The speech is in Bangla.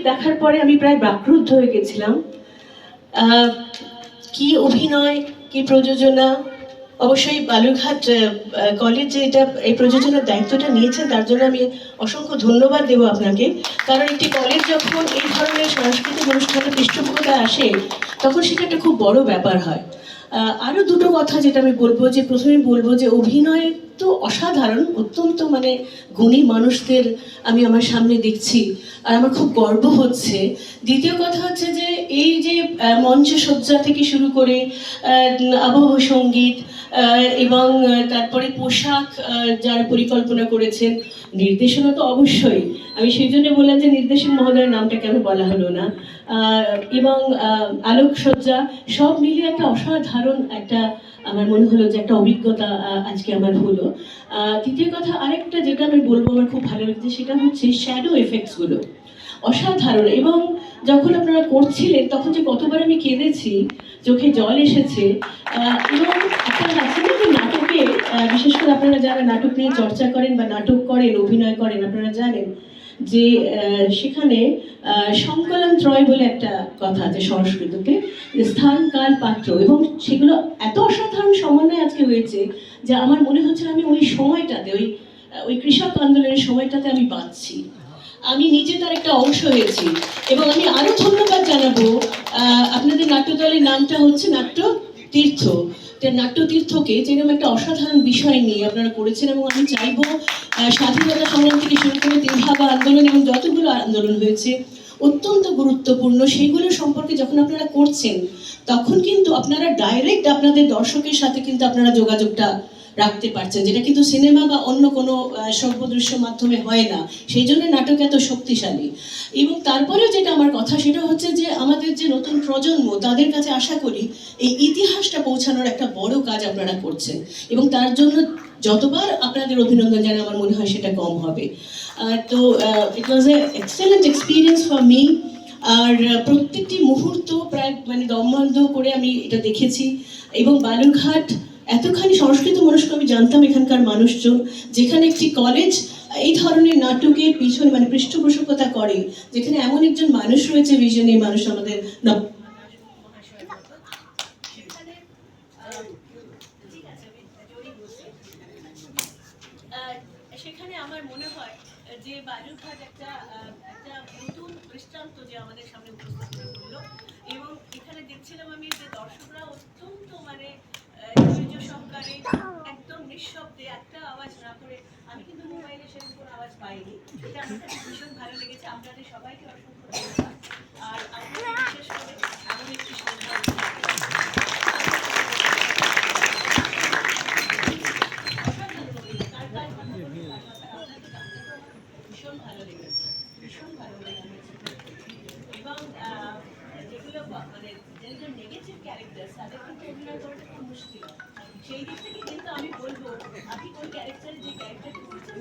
দেখার পরে আমি প্রায় বাকরুদ্ধ হয়ে গেছিলাম। কি অভিনয়, কি প্রযোজনা। অবশ্যই বালুরঘাট কলেজ যে এটা এই প্রযোজনার দায়িত্বটা নিয়েছেন তার জন্য আমি অসংখ্য ধন্যবাদ দেব আপনাকে। কারণ একটি কলেজ যখন এই ধরনের সাংস্কৃতিক অনুষ্ঠানের পৃষ্ঠপোষকতায় আসে তখন সেটা একটা খুব বড় ব্যাপার হয়। আরো দুটো কথা যেটা আমি বলবো, যে প্রথমে বলবো যে অভিনয় তো অসাধারণ, অত্যন্ত মানে গুণী মানুষদের আমি আমার সামনে দেখছি আর আমার খুব গর্ব হচ্ছে। দ্বিতীয় কথা হচ্ছে যে এই যে মঞ্চসজ্জা থেকে শুরু করে আবহ সঙ্গীত এবং তারপরে পোশাক যারা পরিকল্পনা করেছেন, নির্দেশনা তো অবশ্যই, আমি সেই জন্য বললাম যে নির্দেশক মহোদয়ের নামটা কেন বলা হলো না, এবং আলোকসজ্জা সব মিলিয়ে একটা অসাধারণ একটা আমার মনে হলো যে একটা অভিজ্ঞতা আজকে আমার হলো। তৃতীয় কথা আরেকটা যেটা আমি বলবো আমার খুব ভালো লাগছে সেটা হচ্ছে শ্যাডো এফেক্টস গুলো অসাধারণ। এবং যখন আপনারা করছিলেন তখন যে কতবার আমি কেঁদেছি, চোখে জল এসেছে। এবং একটা আছে না যে নাটকে, বিশেষ করে আপনারা যারা নাটক নিয়ে চর্চা করেন বা নাটক করেন, অভিনয় করেন, আপনারা জানেন যে সেখানে সংকলন ত্রয় বলে একটা কথা আছে সংস্কৃততে, যে স্থান কাল পাত্র, এবং সেগুলো এত অসাধারণ সমন্বয় আজকে হয়েছে যে আমার মনে হচ্ছে আমি ওই সময়টাতে ওই কৃষক আন্দোলনের সময়টাতে আমি বাঁচছি, আমি নিজে তার একটা অংশ হয়েছি। এবং আমি আরো ধন্যবাদ জানাবো আপনাদের নাট্যদলের নামটা হচ্ছে নাট্য তীর্থ, নাট্য তীর্থকে, যেরকম একটা অসাধারণ বিষয় নিয়ে আপনারা করেছেন। এবং আমি চাইবো স্বাধীনতা সংগ্রাম থেকে শুরু করে তেভাগা আন্দোলন এবং যতগুলো আন্দোলন হয়েছে অত্যন্ত গুরুত্বপূর্ণ, সেগুলো সম্পর্কে যখন আপনারা করছেন তখন কিন্তু আপনারা ডাইরেক্ট আপনাদের দর্শকের সাথে কিন্তু আপনারা যোগাযোগটা রাখতে পারছেন, যেটা কিন্তু সিনেমা বা অন্য কোনো সভ্য দৃশ্য মাধ্যমে হয় না। সেই জন্য নাটক এত শক্তিশালী। এবং তারপরেও যেটা আমার কথা সেটা হচ্ছে যে আমাদের যে নতুন প্রজন্ম তাদের কাছে আশা করি এই ইতিহাসটা পৌঁছানোর একটা বড় কাজ আপনারা করছেন, এবং তার জন্য যতবার আপনাদের অভিনন্দন জানাই আমার মনে হয় সেটা কম হবে। তো ইট ওয়াজ এ এক্সেলেন্ট এক্সপিরিয়েন্স ফর মি। আর প্রত্যেকটি মুহূর্ত প্রায় মানে দমবন্ধ করে আমি এটা দেখেছি। এবং বালুরঘাট এতখানি সংস্কৃত মনস্ক আমি জানতাম এখানকার মানুষজন, যেখানে একটি কলেজ এই ধরনের নাটকের পিছনে মানে পৃষ্ঠপোষকতা করে, যেখানে এমন একজন মানুষ রয়েছে ভিশনে মানুষ আমাদের সেখানে আমার মনে হয় যে বালুরঘাট একটা নতুন দৃষ্টান্ত যে আমাদের সামনে উপস্থাপনা করলো। এবং এখানে দেখছিলাম আমি যে দর্শকরা অত্যন্ত মানে ধৈর্য সহকারে একদম নিঃশব্দে একটা আওয়াজ না করে, আমি কিন্তু মোবাইলে সেরকম কোনো আওয়াজ পাইনি, এটা আমার কাছে ভীষণ ভালো লেগেছে। আপনাদের সবাইকে অসংখ্য ধন্যবাদ। আর আপনাদের বিশেষ করে এমন একটি সন্ধ্যা ভীষণ ভালো লেগেছে, ভীষণ ভালো লেগেছে। এবং যেগুলো মানে যেগুলো নেগেটিভ ক্যারেক্টার তাদের কিন্তু অভিনয় করাটা খুব মুশকিল। সেই দিক থেকে কিন্তু আমি বলবো আপনি কোন ক্যারেক্টারে যে ক্যারেক্টারটি করছেন